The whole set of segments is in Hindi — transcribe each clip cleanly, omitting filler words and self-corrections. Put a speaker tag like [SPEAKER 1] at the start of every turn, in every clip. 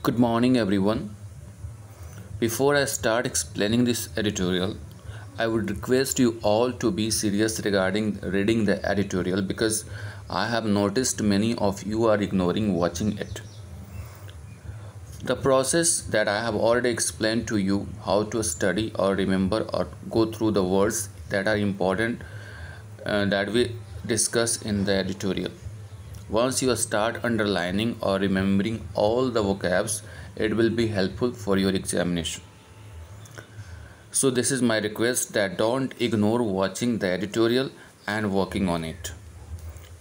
[SPEAKER 1] Good morning, everyone. Before I start explaining this editorial, I would request you all to be serious regarding reading the editorial because I have noticed many of you are ignoring watching it. The process that I have already explained to you how to study or remember or go through the words that are important that we discuss in the editorial. Once you start underlining or remembering all the vocabs, it will be helpful for your examination. So this is my request that don't ignore watching the editorial and working on it.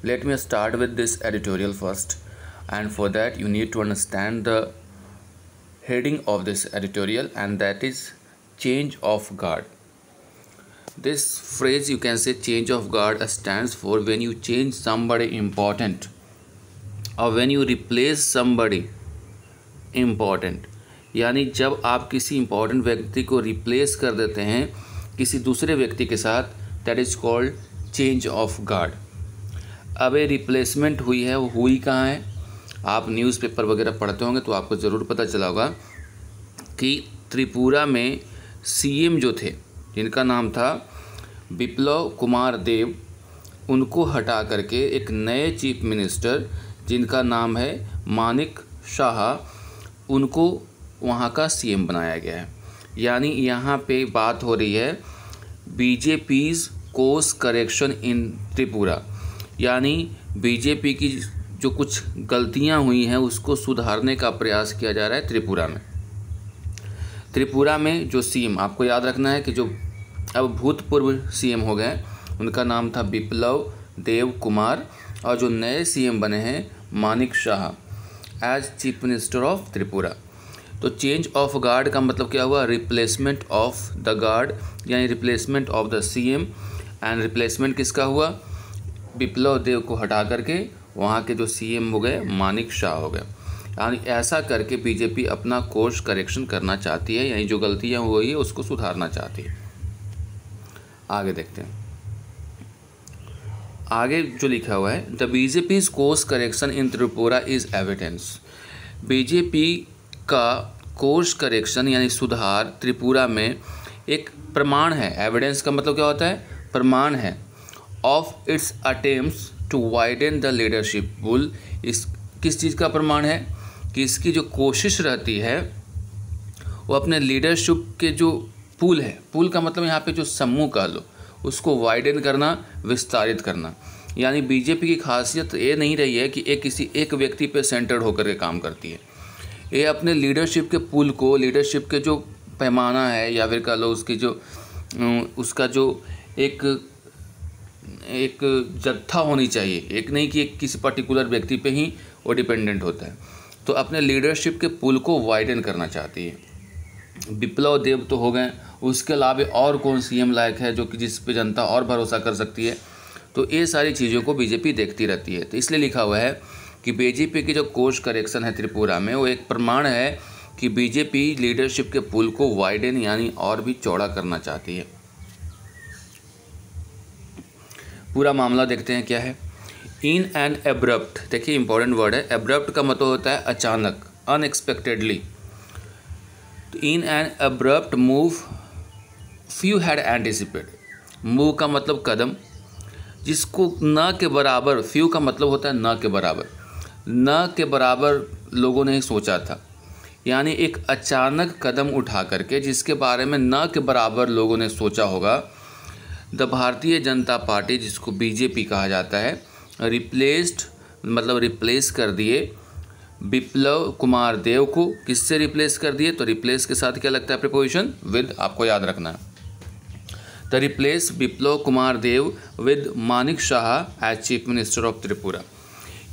[SPEAKER 1] Let me start with this editorial first, and for that you need to understand the heading of this editorial, and that is change of guard. This phrase, you can say, change of guard, stands for when you change somebody important और when you replace somebody important, यानी जब आप किसी इम्पोर्टेंट व्यक्ति को रिप्लेस कर देते हैं किसी दूसरे व्यक्ति के साथ, that is called change of guard. अब ये रिप्लेसमेंट हुई है, वो हुई कहाँ है? आप न्यूज़पेपर वगैरह पढ़ते होंगे तो आपको ज़रूर पता चला होगा कि त्रिपुरा में सीएम जो थे, जिनका नाम था बिप्लब कुमार देव, उनको हटा करके एक नए चीफ मिनिस्टर जिनका नाम है मानिक शाह, उनको वहाँ का सीएम बनाया गया है. यानी यहाँ पे बात हो रही है बीजेपीज़ कोर्स करेक्शन इन त्रिपुरा, यानी बीजेपी की जो कुछ गलतियाँ हुई हैं उसको सुधारने का प्रयास किया जा रहा है त्रिपुरा में. त्रिपुरा में जो सीएम, आपको याद रखना है कि जो अब भूतपूर्व सीएम हो गए, उनका नाम था बिप्लब देव कुमार, और जो नए सीएम बने हैं Manik Shah as chief minister of Tripura. तो चेंज ऑफ गार्ड का मतलब क्या हुआ? रिप्लेसमेंट ऑफ द गार्ड, यानी replacement of the CM. And replacement किसका हुआ? बिप्लब देव को हटा करके वहाँ के जो सीएम हो गए मानिक शाह हो गए. यानी ऐसा करके बीजेपी अपना कोर्स करेक्शन करना चाहती है, यानी जो गलतियाँ हुई है उसको सुधारना चाहती है. आगे देखते हैं. आगे जो लिखा हुआ है, the BJP's course correction in Tripura is evidence. BJP का कोर्स करेक्शन यानी सुधार त्रिपुरा में एक प्रमाण है. एविडेंस का मतलब क्या होता है? प्रमाण है. Of its attempts to widen the leadership pool. इस किस चीज़ का प्रमाण है? कि इसकी जो कोशिश रहती है वो अपने लीडरशिप के जो पूल है, पूल का मतलब यहाँ पे जो समूह कह लो, उसको वाइडन करना, विस्तारित करना. यानी बीजेपी की खासियत ये नहीं रही है कि एक किसी एक व्यक्ति पे सेंटर्ड होकर के काम करती है. ये अपने लीडरशिप के पूल को, लीडरशिप के जो पैमाना है या फिर कह लो उसकी जो उसका जो एक जत्था होनी चाहिए, एक नहीं कि एक किसी पर्टिकुलर व्यक्ति पे ही वो डिपेंडेंट होता है. तो अपने लीडरशिप के पूल को वाइडन करना चाहती है. बिप्लब देव तो हो गए, उसके अलावा और कौन सीएम लायक है जो कि जिस पे जनता और भरोसा कर सकती है? तो ये सारी चीज़ों को बीजेपी देखती रहती है. तो इसलिए लिखा हुआ है कि बीजेपी की जो कोर्स करेक्शन है त्रिपुरा में, वो एक प्रमाण है कि बीजेपी लीडरशिप के पुल को वाइडन यानी और भी चौड़ा करना चाहती है. पूरा मामला देखते हैं क्या है. इन एन एब्रप्ट, देखिए इंपॉर्टेंट वर्ड है. एब्रप्ट का मतलब होता है अचानक, unexpectedly. In an abrupt move few had anticipated. Move का मतलब कदम, जिसको न के बराबर, फ्यू का मतलब होता है न के बराबर, न के बराबर लोगों ने सोचा था. यानी एक अचानक कदम उठा करके जिसके बारे में न के बराबर लोगों ने सोचा होगा. द भारतीय जनता पार्टी, जिसको बीजेपी कहा जाता है, रिप्लेस्ड मतलब रिप्लेस कर दिए बिप्लब कुमार देव को. किससे रिप्लेस कर दिए? तो रिप्लेस के साथ क्या लगता है? प्रीपोजिशन विद, आपको याद रखना है. The replace Biplab Kumar Deb with Manik Shah as chief minister of Tripura.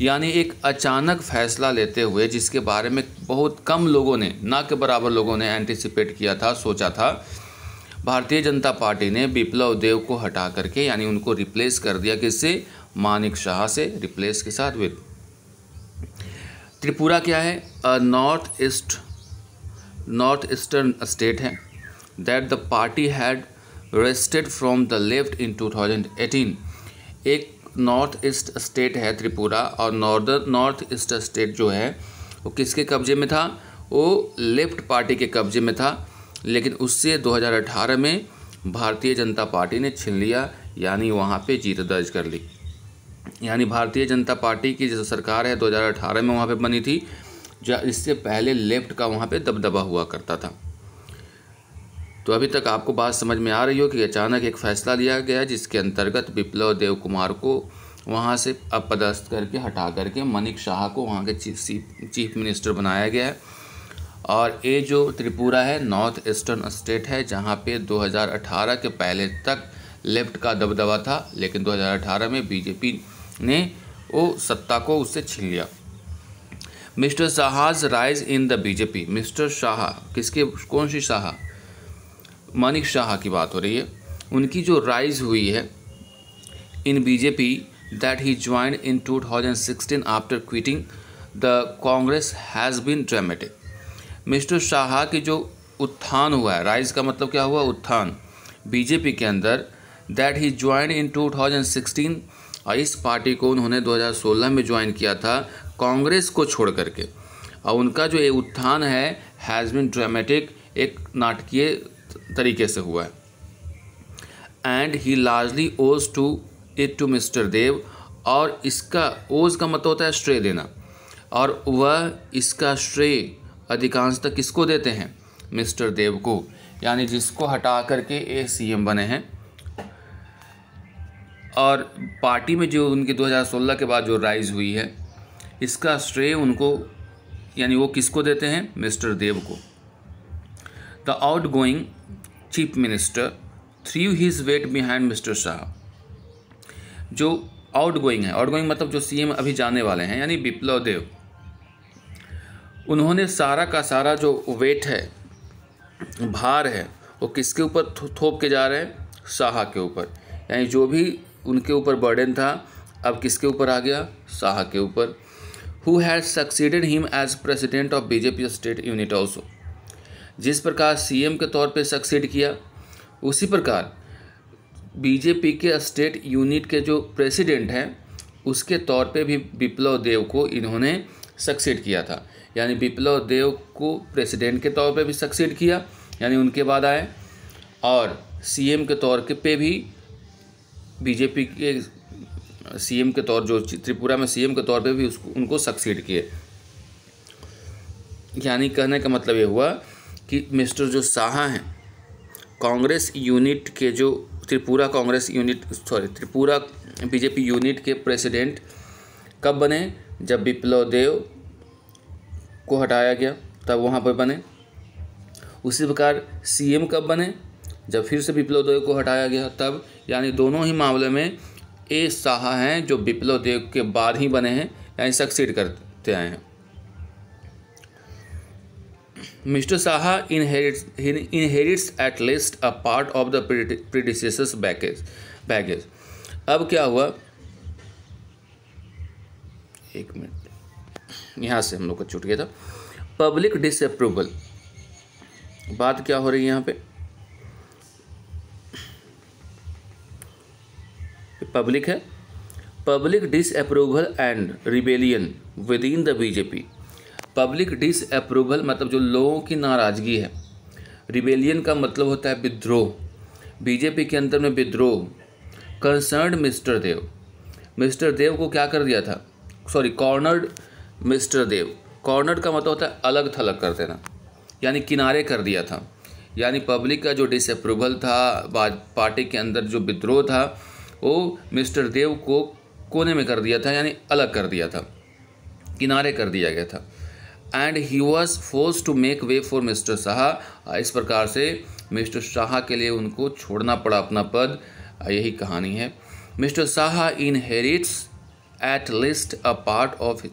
[SPEAKER 1] यानी एक अचानक फैसला लेते हुए जिसके बारे में बहुत कम लोगों ने, ना के बराबर लोगों ने एंटिसिपेट किया था, सोचा था, भारतीय जनता पार्टी ने बिप्लब देव को हटा करके यानी उनको रिप्लेस कर दिया. किससे? मानिक शाह से, रिप्लेस के साथ विद. त्रिपुरा क्या है? नॉर्थ ईस्टर्न स्टेट है. That the party had rested from the left in 2018. एक नॉर्थ ईस्ट स्टेट है त्रिपुरा, और नॉर्थ ईस्ट स्टेट जो है वो किसके कब्जे में था? वो लेफ्ट पार्टी के कब्जे में था, लेकिन उससे 2018 में भारतीय जनता पार्टी ने छीन लिया, यानी वहाँ पे जीत दर्ज कर ली। यानी भारतीय जनता पार्टी की जो सरकार है 2018 में वहाँ पे बनी थी, इससे पहले लेफ्ट का वहाँ पे दबदबा हुआ करता था। तो अभी तक आपको बात समझ में आ रही हो कि अचानक एक फैसला लिया गया जिसके अंतर्गत बिप्लब देव कुमार को वहाँ से अपदस्थ करके हटा करके मानिक शाह को वहाँ के चीफ मिनिस्टर बनाया गया है। और ये जो त्रिपुरा है नॉर्थ ईस्टर्न स्टेट है, जहाँ पे 2018 के पहले तक लेफ्ट का दबदबा था, लेकिन 2018 में बीजेपी ने वो सत्ता को उससे छीन लिया। Mister Shah's rise in the BJP. Mister Shah किसके, कौन सी शाह? मानिक शाह की बात हो रही है। उनकी जो राइज हुई है in BJP, that he joined in 2016 after quitting the Congress has been dramatic. Mister Shah की जो उत्थान हुआ है, राइज का मतलब क्या हुआ? उत्थान बीजेपी के अंदर। दैट ही ज्वाइंड इन 2016, और इस पार्टी को उन्होंने 2016 में ज्वाइन किया था कांग्रेस को छोड़ करके। और उनका जो ये उत्थान है हैज़ बीन ड्रामेटिक, एक नाटकीय तरीके से हुआ है। एंड ही लार्जली ओज टू इट टू मिस्टर देव, और इसका ओज का मतलब होता है श्रेय देना, और वह इसका श्रेय अधिकांशतः किसको देते हैं? मिस्टर देव को, यानी जिसको हटा करके ये सीएम बने हैं। और पार्टी में जो उनकी 2016 के बाद जो राइज हुई है, इसका श्रेय उनको, यानी वो किसको देते हैं? मिस्टर देव को। The out going chief minister through his weight behind mister Shah. जो आउट गोइंग है, आउट गोइंग मतलब जो सीएम अभी जाने वाले हैं, यानी बिप्लब देव, उन्होंने सारा का सारा जो वेट है, भार है, वो किसके ऊपर थोप के जा रहे हैं? शाह के ऊपर। यानी जो भी उनके ऊपर बर्डन था, अब किसके ऊपर आ गया? शाह के ऊपर। Who has succeeded him as president of BJP state unit also. जिस प्रकार सीएम के तौर पे सक्सीड किया, उसी प्रकार बीजेपी के स्टेट यूनिट के जो प्रेसिडेंट हैं उसके तौर पे भी बिप्लब देव को इन्होंने सक्सीड किया था। यानी बिप्लब देव को प्रेसिडेंट के तौर पे भी सक्सीड किया, यानी उनके बाद आए, और सीएम के तौर पे भी बीजेपी के सीएम के तौर, जो त्रिपुरा में सीएम के तौर पे भी उनको सक्सीड किए। यानी कहने का मतलब ये हुआ कि मिस्टर जो शाह हैं, कांग्रेस यूनिट के जो त्रिपुरा बीजेपी यूनिट के प्रेसिडेंट कब बने? जब बिप्लब देव को हटाया गया तब वहाँ पर बने। उसी प्रकार सीएम कब बने? जब फिर से बिप्लब देव को हटाया गया तब। यानी दोनों ही मामले में ये शाह हैं जो बिप्लब देव के बाद ही बने हैं, यानी सक्सीड करते आए हैं। Mister Shah inherits at least a part of the predecessor's baggage. अब क्या हुआ, एक मिनट, यहाँ से हम लोग का छूट गया था। पब्लिक डिसअप्रूवल, बात क्या हो रही है यहाँ पे? पब्लिक है, public disapproval and rebellion with in the BJP. Public disapproval मतलब जो लोगों की नाराज़गी है, रिबेलियन का मतलब होता है विद्रोह। बीजेपी के अंदर में विद्रोह कंसर्न्ड मिस्टर देव। मिस्टर देव को क्या कर दिया था? कॉर्नर्ड मिस्टर देव। कॉर्नर्ड का मतलब होता है अलग थलग कर देना, यानी किनारे कर दिया था। यानी पब्लिक का जो डिसअप्रूवल था, पार्टी के अंदर जो विद्रोह था, वो मिस्टर देव को कोने में कर दिया था, यानी अलग कर दिया था, किनारे कर दिया गया था। And he was force to make way for mister Shah. इस प्रकार से मिस्टर शाह के लिए उनको छोड़ना पड़ा अपना पद, यही कहानी है। Mister Shah inherits at least a part of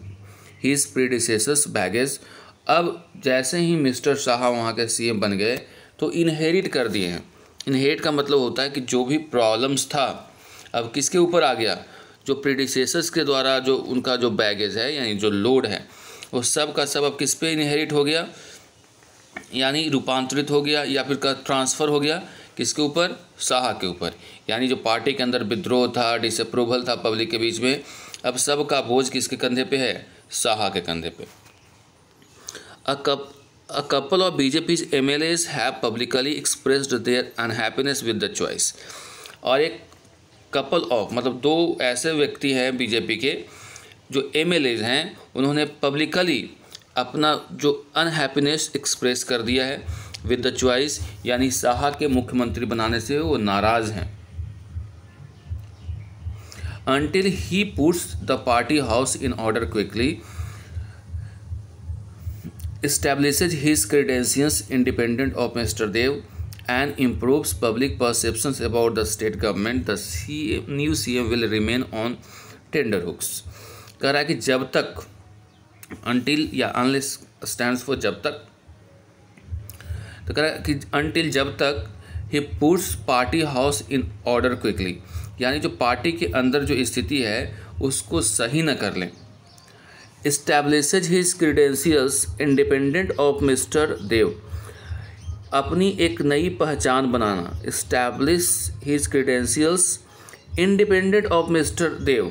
[SPEAKER 1] his predecessor's baggage. अब जैसे ही मिस्टर शाह वहाँ के सीएम बन गए तो इनहेरिट कर दिए हैं। इनहेरिट का मतलब होता है कि जो भी प्रॉब्लम्स था अब किसके ऊपर आ गया? जो प्रीडिसेसर्स के द्वारा जो उनका जो बैगेज है, यानी जो लोड है, वो सब का सब अब किस पे इनहेरिट हो गया? यानी रूपांतरित हो गया, या फिर का ट्रांसफ़र हो गया किसके ऊपर? शाह के ऊपर। यानी जो पार्टी के अंदर विद्रोह था, डिसअप्रूवल था पब्लिक के बीच में, अब सब का बोझ किसके कंधे पे है? शाह के कंधे पे। A couple of BJP's MLAs have publicly expressed their unhappiness with the choice. और एक कपल ऑफ मतलब दो ऐसे व्यक्ति हैं बीजेपी के जो MLAs हैं, उन्होंने पब्लिकली अपना जो अनहैप्पीनेस एक्सप्रेस कर दिया है विद द चॉइस, यानी साहा के मुख्यमंत्री बनाने से वो नाराज़ हैं. Until he puts the party house in order quickly, establishes his credentials independent of Mr. Dev, and improves public perceptions about the state government, the new CM will remain on tender hooks. कह रहा है कि जब तक, until या unless stands for जब तक, तो कह रहा है कि until जब तक he puts party house in order quickly, यानी जो पार्टी के अंदर जो स्थिति है उसको सही न कर लें. Establishes his credentials independent of Mr. Dev, अपनी एक नई पहचान बनाना. Establish his credentials independent of Mr. Dev,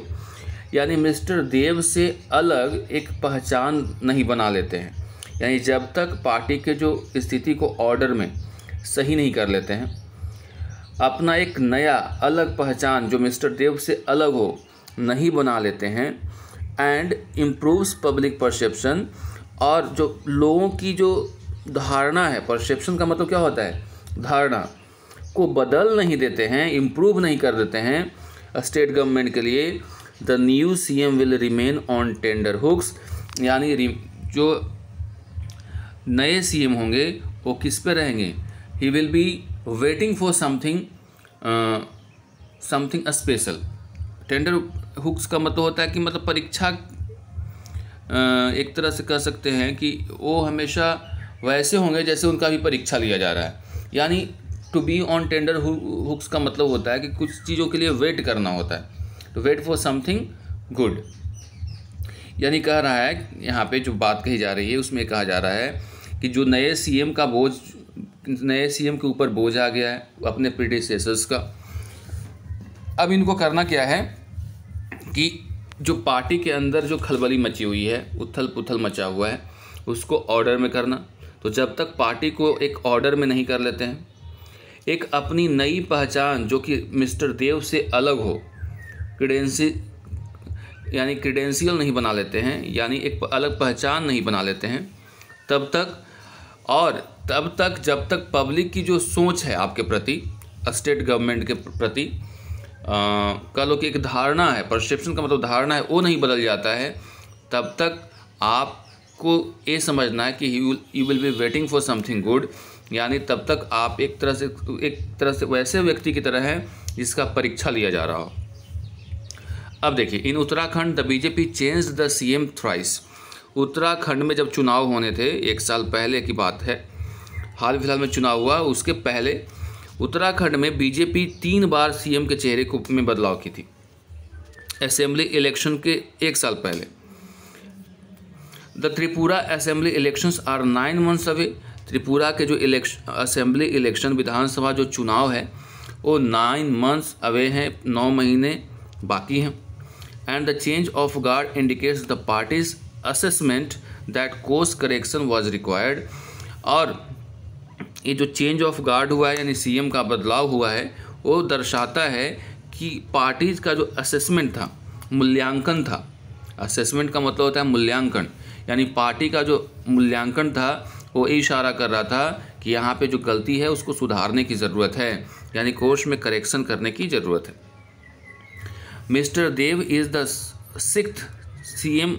[SPEAKER 1] यानी मिस्टर देव से अलग एक पहचान नहीं बना लेते हैं. यानी जब तक पार्टी के जो स्थिति को ऑर्डर में सही नहीं कर लेते हैं, अपना एक नया अलग पहचान जो मिस्टर देव से अलग हो नहीं बना लेते हैं, एंड इम्प्रूव्स पब्लिक परसेप्शन, और जो लोगों की जो धारणा है, परसेप्शन का मतलब क्या होता है, धारणा को बदल नहीं देते हैं, इम्प्रूव नहीं कर देते हैं स्टेट गवर्नमेंट के लिए. The new CM will remain on tender hooks, यानी जो नए CM होंगे वो किस पे रहेंगे, he will be waiting for something special. Tender hooks का मतलब होता है कि मतलब परीक्षा, एक तरह से कह सकते हैं कि वो हमेशा वैसे होंगे जैसे उनका भी परीक्षा लिया जा रहा है. यानी to be on tender hooks का मतलब होता है कि कुछ चीज़ों के लिए वेट करना होता है, to wait for something good. यानी कह रहा है यहाँ पे जो बात कही जा रही है उसमें कहा जा रहा है कि जो नए CM का बोझ, नए CM के ऊपर बोझ आ गया है अपने प्रीडिसेसर्स का. अब इनको करना क्या है कि जो पार्टी के अंदर जो खलबली मची हुई है, उथल पुथल मचा हुआ है, उसको ऑर्डर में करना. तो जब तक पार्टी को एक ऑर्डर में नहीं कर लेते हैं, एक अपनी नई पहचान जो कि मिस्टर देव से अलग हो, क्रेडेंशियल नहीं बना लेते हैं, यानी एक अलग पहचान नहीं बना लेते हैं, तब तक जब तक पब्लिक की जो सोच है आपके प्रति, स्टेट गवर्नमेंट के प्रति, कह लो कि एक धारणा है, परसेप्शन का मतलब धारणा है, वो नहीं बदल जाता है, तब तक आपको ये समझना है कि you will be waiting for something good. यानी तब तक आप एक तरह से वैसे व्यक्ति की तरह हैं जिसका परीक्षा लिया जा रहा हो. अब देखिए, in Uttarakhand the BJP change the CM thrice. Uttarakhand में जब चुनाव होने थे, 1 साल पहले की बात है, हाल फिलहाल में चुनाव हुआ, उसके पहले उत्तराखंड में बीजेपी 3 बार CM के चेहरे को में बदलाव की थी. असेंबली इलेक्शन के 1 साल पहले. The Tripura assembly elections are 9 months away. Tripura के जो असेंबली इलेक्शन, विधानसभा जो चुनाव है, वो 9 months अवे हैं, 9 महीने बाकी हैं. And the change of guard indicates the parties assessment that course correction was required. और ये जो चेंज ऑफ गार्ड हुआ है, यानी CM का बदलाव हुआ है, वो दर्शाता है कि पार्टीज़ का जो असेसमेंट था, मूल्यांकन था. असेसमेंट का मतलब होता है मूल्यांकन, यानी पार्टी का जो मूल्यांकन था वो इशारा कर रहा था कि यहाँ पे जो गलती है उसको सुधारने की ज़रूरत है, यानी कोर्स में करेक्शन करने की ज़रूरत है. Mister Dev is the 6th CM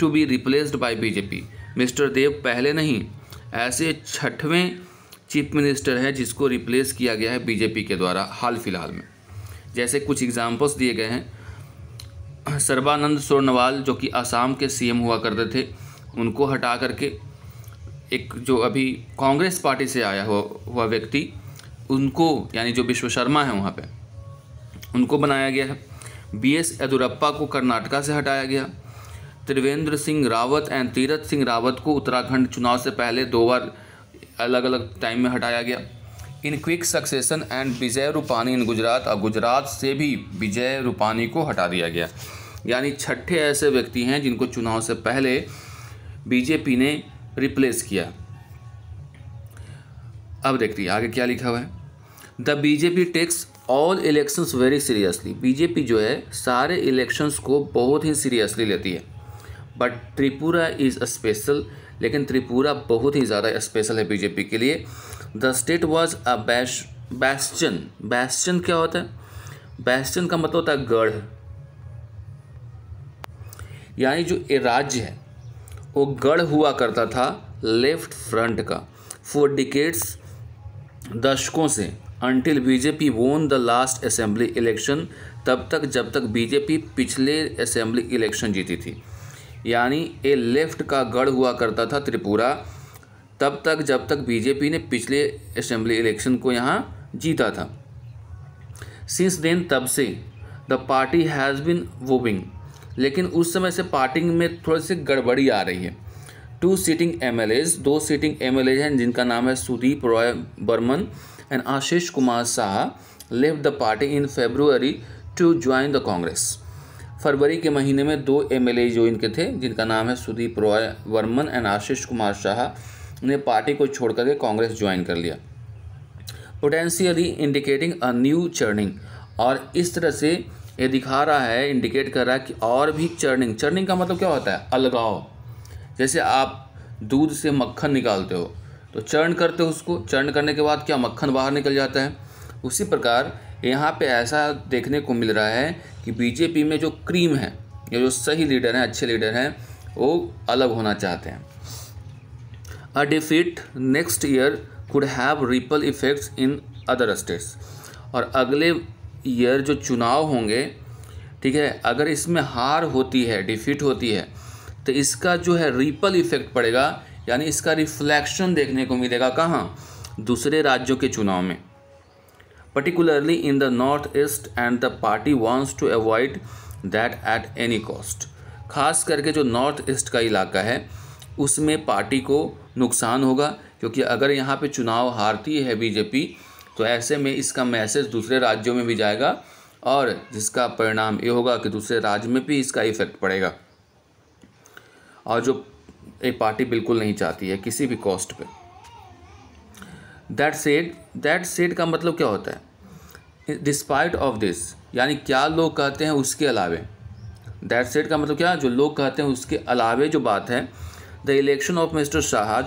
[SPEAKER 1] to be replaced by BJP. Mister Dev पहले नहीं, ऐसे 6वें चीफ मिनिस्टर है जिसको रिप्लेस किया गया है बीजेपी के द्वारा हाल फिलहाल में. जैसे कुछ एग्जांपल्स दिए गए हैं, सर्बानंद सोनोवाल जो कि आसाम के CM हुआ करते थे, उनको हटा करके एक जो अभी कांग्रेस पार्टी से आया हुआ व्यक्ति, उनको, यानी जो विश्व शर्मा है वहाँ पे, उनको बनाया गया है. BS येदुरप्पा को कर्नाटका से हटाया गया. त्रिवेंद्र सिंह रावत एंड तीरथ सिंह रावत को उत्तराखंड चुनाव से पहले 2 बार अलग अलग टाइम में हटाया गया in quick succession. And Vijay Rupani इन गुजरात, और गुजरात से भी विजय रूपानी को हटा दिया गया. यानी 6ठे ऐसे व्यक्ति हैं जिनको चुनाव से पहले बीजेपी ने रिप्लेस किया। अब देखिए आगे क्या लिखा हुआ है, the BJP takes all elections very seriously. BJP जो है सारे इलेक्शंस को बहुत ही सीरियसली लेती है, बट त्रिपुरा इज़ स्पेशल, लेकिन त्रिपुरा बहुत ही ज़्यादा स्पेशल है बीजेपी के लिए। The state was a bastion. Bastion क्या होता है? बैस्टन का मतलब होता है गढ़, यानी जो ये राज्य है वो गढ़ हुआ करता था लेफ्ट फ्रंट का फॉर डिकेड्स, दशकों से, until BJP won the last assembly election, तब तक जब तक बीजेपी पिछले असेंबली इलेक्शन जीती थी। यानी ये लेफ्ट का गढ़ हुआ करता था त्रिपुरा तब तक जब तक बीजेपी ने पिछले असेंबली इलेक्शन को यहाँ जीता था। सिंस देन, तब से, द पार्टी हैज़ बिन वोविंग, लेकिन उस समय से पार्टी में थोड़ी सी गड़बड़ी आ रही है। 2 सीटिंग MLAs, 2 सीटिंग MLA हैं जिनका नाम है Sudip Roy Barman and Ashish Kumar Shah left the party in February to join the Congress. फरवरी के महीने में 2 MLA जो इनके थे जिनका नाम है सुदीप रॉय वर्मन एंड आशीष कुमार शाह ने पार्टी को छोड़ करके कांग्रेस ज्वाइन कर लिया, potentially indicating a new churning. और इस तरह से ये दिखा रहा है, इंडिकेट कर रहा है कि और भी चर्निंग। चर्निंग का मतलब क्या होता है? अलगाव। जैसे आप दूध से मक्खन निकालते हो तो चर्न करते हो उसको, चर्न करने के बाद क्या मक्खन बाहर निकल जाता है। उसी प्रकार यहाँ पे ऐसा देखने को मिल रहा है कि बीजेपी में जो क्रीम है या जो सही लीडर हैं, अच्छे लीडर हैं, वो अलग होना चाहते हैं। अ defeat next year could have ripple effects in other states. और अगले ईयर जो चुनाव होंगे, ठीक है, अगर इसमें हार होती है, डिफीट होती है, तो इसका जो है रिपल इफेक्ट पड़ेगा, यानी इसका रिफ्लेक्शन देखने को मिलेगा कहाँ? दूसरे राज्यों के चुनाव में, particularly in the north east, and the party wants to avoid that at any cost. खास करके जो नॉर्थ ईस्ट का इलाका है उसमें पार्टी को नुकसान होगा, क्योंकि अगर यहाँ पे चुनाव हारती है बीजेपी तो ऐसे में इसका मैसेज दूसरे राज्यों में भी जाएगा और जिसका परिणाम ये होगा कि दूसरे राज्य में भी इसका इफेक्ट पड़ेगा, और जो एक पार्टी बिल्कुल नहीं चाहती है किसी भी कॉस्ट पे। दैट सेड का मतलब क्या होता है? डिस्पाइट ऑफ दिस, यानी क्या लोग कहते हैं उसके अलावे। दैट सेड का मतलब क्या? जो लोग कहते हैं उसके अलावे जो बात है। The election of mister Shah,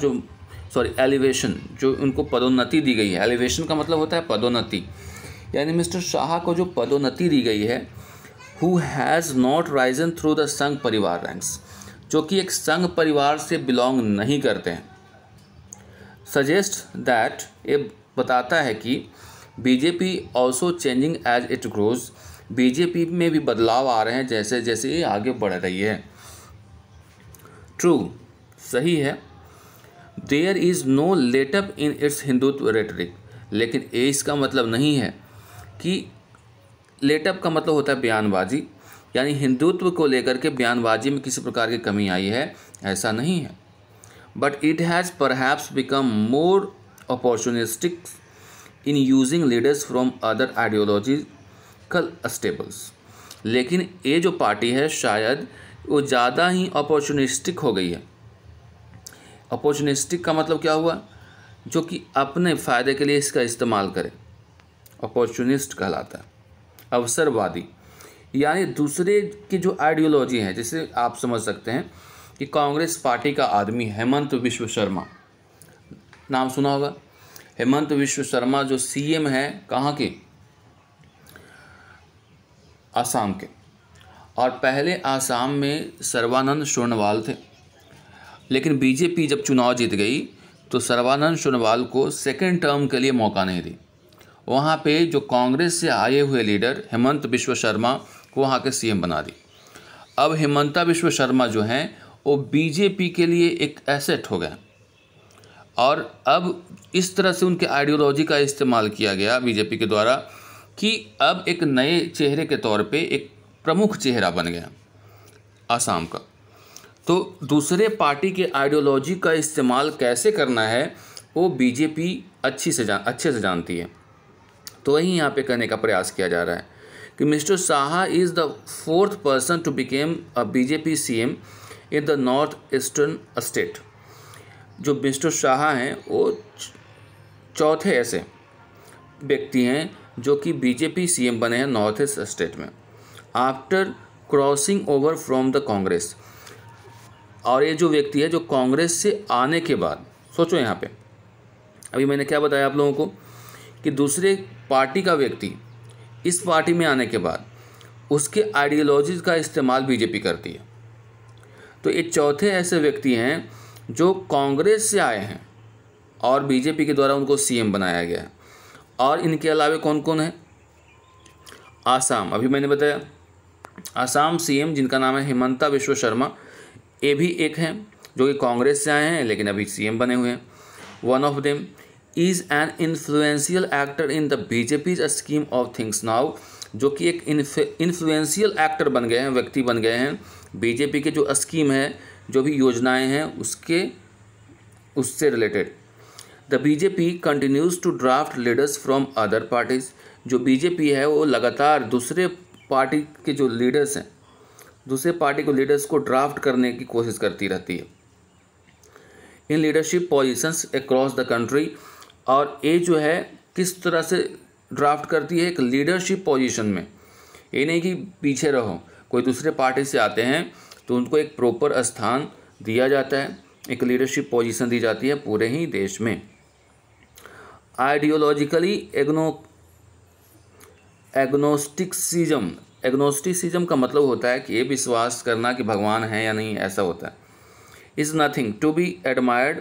[SPEAKER 1] elevation, जो उनको पदोन्नति दी गई है। एलिवेशन का मतलब होता है पदोन्नति, यानी मिस्टर शाह को जो पदोन्नति दी गई है, who has not Ryzen through the संघ परिवार रैंक्स, जो कि एक संघ परिवार से बिलोंग नहीं करते हैं। सजेस्ट दैट, ये बताता है कि BJP also changing as it grows, BJP में भी बदलाव आ रहे हैं जैसे जैसे ये आगे बढ़ रही है। ट्रू, सही है। There is no letup in its Hindutva rhetoric, लेकिन ये इसका मतलब नहीं है कि लेटअप का मतलब होता है बयानबाजी, यानी हिंदुत्व को लेकर के बयानबाजी में किसी प्रकार की कमी आई है, ऐसा नहीं है। But it has perhaps become more opportunistic in using leaders from other ideological stables, लेकिन ये जो पार्टी है शायद वो ज़्यादा ही अपॉर्चुनिस्टिक हो गई है। अपॉर्चुनिस्टिक का मतलब क्या हुआ? जो कि अपने फ़ायदे के लिए इसका इस्तेमाल करे, अपॉर्चुनिस्ट कहलाता है। अवसरवादी, यानी दूसरे की जो आइडियोलॉजी है, जैसे आप समझ सकते हैं कि कांग्रेस पार्टी का आदमी हेमंत विश्व शर्मा, नाम सुना होगा। हेमंत विश्व शर्मा जो CM है कहाँ के? आसाम के, और पहले आसाम में सर्बानंद सोनोवाल थे, लेकिन बीजेपी जब चुनाव जीत गई तो सर्बानंद सोनोवाल को सेकेंड टर्म के लिए मौका नहीं दी। वहाँ पे जो कांग्रेस से आए हुए लीडर हेमंत विश्व शर्मा को वहाँ के CM बना दी। अब हेमंता विश्व शर्मा जो हैं वो बीजेपी के लिए एक एसेट हो गए, और अब इस तरह से उनके आइडियोलॉजी का इस्तेमाल किया गया बीजेपी के द्वारा कि अब एक नए चेहरे के तौर पे एक प्रमुख चेहरा बन गया आसाम का। तो दूसरे पार्टी के आइडियोलॉजी का इस्तेमाल कैसे करना है वो बीजेपी अच्छे से जानती है। तो वही यहाँ पे करने का प्रयास किया जा रहा है कि mister Shah is the 4th person to became a BJP CM in the north eastern state. जो मिस्टर शाह हैं वो चौथे ऐसे व्यक्ति हैं जो कि बीजेपी सीएम बने हैं नॉर्थ ईस्ट स्टेट में after crossing over from the Congress. और ये जो व्यक्ति है जो कांग्रेस से आने के बाद, सोचो यहाँ पे अभी मैंने क्या बताया आप लोगों को कि दूसरे पार्टी का व्यक्ति इस पार्टी में आने के बाद उसके आइडियोलॉजीज़ का इस्तेमाल बीजेपी करती है। तो ये चौथे ऐसे व्यक्ति हैं जो कांग्रेस से आए हैं और बीजेपी के द्वारा उनको सीएम बनाया गया है। और इनके अलावा कौन कौन है? आसाम, अभी मैंने बताया आसाम सीएम जिनका नाम है हिमंता बिश्व शर्मा, ये भी एक हैं जो कि कांग्रेस से आए हैं लेकिन अभी सीएम बने हुए हैं। One of them is an influential actor in the BJP's scheme of things now, जो कि एक इन्फ्लुएंशियल एक्टर बन गए हैं, व्यक्ति बन गए हैं बीजेपी के जो स्कीम है, जो भी योजनाएं हैं उससे related. The BJP continues to draft leaders from other parties, जो बीजेपी है वो लगातार दूसरे पार्टी के जो लीडर्स हैं, दूसरे पार्टी को लीडर्स को ड्राफ्ट करने की कोशिश करती रहती है in leadership positions across the country. और ये जो है किस तरह से ड्राफ्ट करती है? एक लीडरशिप पोजीशन में, ये नहीं कि पीछे रहो, कोई दूसरे पार्टी से आते हैं तो उनको एक प्रॉपर स्थान दिया जाता है, एक लीडरशिप पोजीशन दी जाती है पूरे ही देश में। आइडियोलॉजिकली एग्नोस्टिसिज्म का मतलब होता है कि ये विश्वास करना कि भगवान है या नहीं, ऐसा होता है। Is nothing to be admired,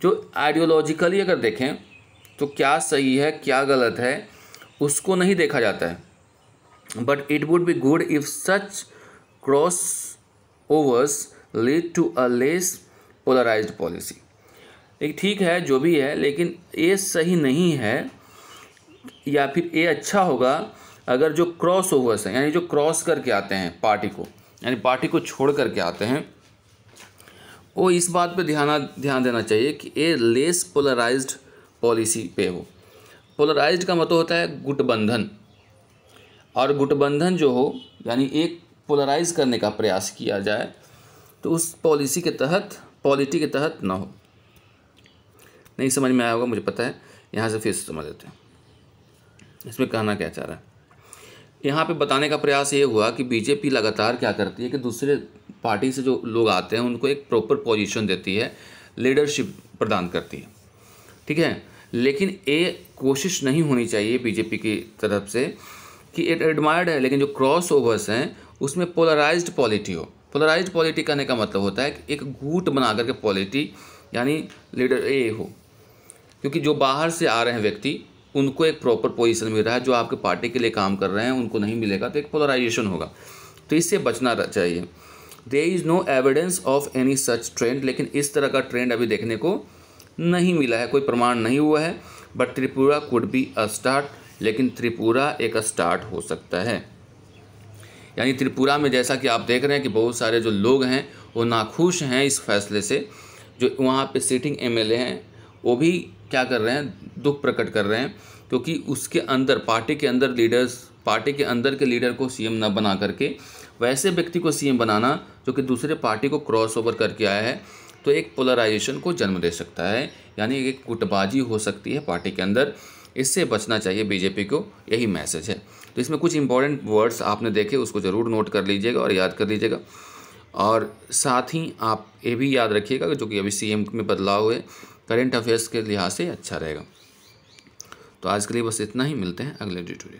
[SPEAKER 1] जो आइडियोलॉजिकली अगर देखें तो क्या सही है क्या गलत है उसको नहीं देखा जाता है, but it would be good if such crossovers lead to a less polarised policy. एक ठीक है जो भी है, लेकिन ये सही नहीं है, या फिर ये अच्छा होगा अगर जो क्रॉस ओवर्स हैं, यानी जो क्रॉस करके आते हैं पार्टी को, यानी पार्टी को छोड़ करके आते हैं, वो इस बात पे ध्यान देना चाहिए कि ये लेस पोलराइज्ड पॉलिसी पे हो। पोलराइज्ड का मतलब होता है गुटबंधन, और गुटबंधन जो हो यानी एक पोलराइज करने का प्रयास किया जाए तो उस पॉलिटी के तहत ना हो। नहीं समझ में आया होगा मुझे पता है, यहाँ से फिर समझ लेते हैं इसमें कहना क्या चाह रहा है। यहाँ पे बताने का प्रयास ये हुआ कि बीजेपी लगातार क्या करती है कि दूसरे पार्टी से जो लोग आते हैं उनको एक प्रॉपर पोजीशन देती है, लीडरशिप प्रदान करती है, ठीक है। लेकिन ये कोशिश नहीं होनी चाहिए बीजेपी की तरफ से कि एक एडमायर्ड है लेकिन जो क्रॉस ओवर्स हैं उसमें पोलराइज्ड पॉलिटी हो। पोलराइज्ड पॉलिटी कहने का मतलब होता है कि एक गुट बना करके पॉलिटी यानी लीडर ए हो, क्योंकि जो बाहर से आ रहे हैं व्यक्ति उनको एक प्रॉपर पोजीशन मिल रहा है, जो आपके पार्टी के लिए काम कर रहे हैं उनको नहीं मिलेगा, तो एक पोलराइजेशन होगा, तो इससे बचना चाहिए। There is no evidence of any such trend, लेकिन इस तरह का ट्रेंड अभी देखने को नहीं मिला है, कोई प्रमाण नहीं हुआ है। But Tripura could be a start, लेकिन त्रिपुरा एक स्टार्ट हो सकता है। यानी त्रिपुरा में जैसा कि आप देख रहे हैं कि बहुत सारे जो लोग हैं वो नाखुश हैं इस फैसले से, जो वहाँ पे सिटिंग एमएलए हैं वो भी क्या कर रहे हैं, दुख प्रकट कर रहे हैं, क्योंकि उसके अंदर पार्टी के अंदर के लीडर को सीएम न बना करके वैसे व्यक्ति को सीएम बनाना जो कि दूसरे पार्टी को क्रॉस ओवर करके आया है, तो एक पोलराइजेशन को जन्म दे सकता है, यानी एक गुटबाजी हो सकती है पार्टी के अंदर। इससे बचना चाहिए बीजेपी को, यही मैसेज है। तो इसमें कुछ इंपॉर्टेंट वर्ड्स आपने देखे, उसको ज़रूर नोट कर लीजिएगा और याद कर लीजिएगा। और साथ ही आप ये भी याद रखिएगा जो कि अभी सीएम में बदलाव हुए, करेंट अफेयर्स के लिहाज से अच्छा रहेगा। तो आज के लिए बस इतना ही, मिलते हैं अगले ट्यूटोरियल।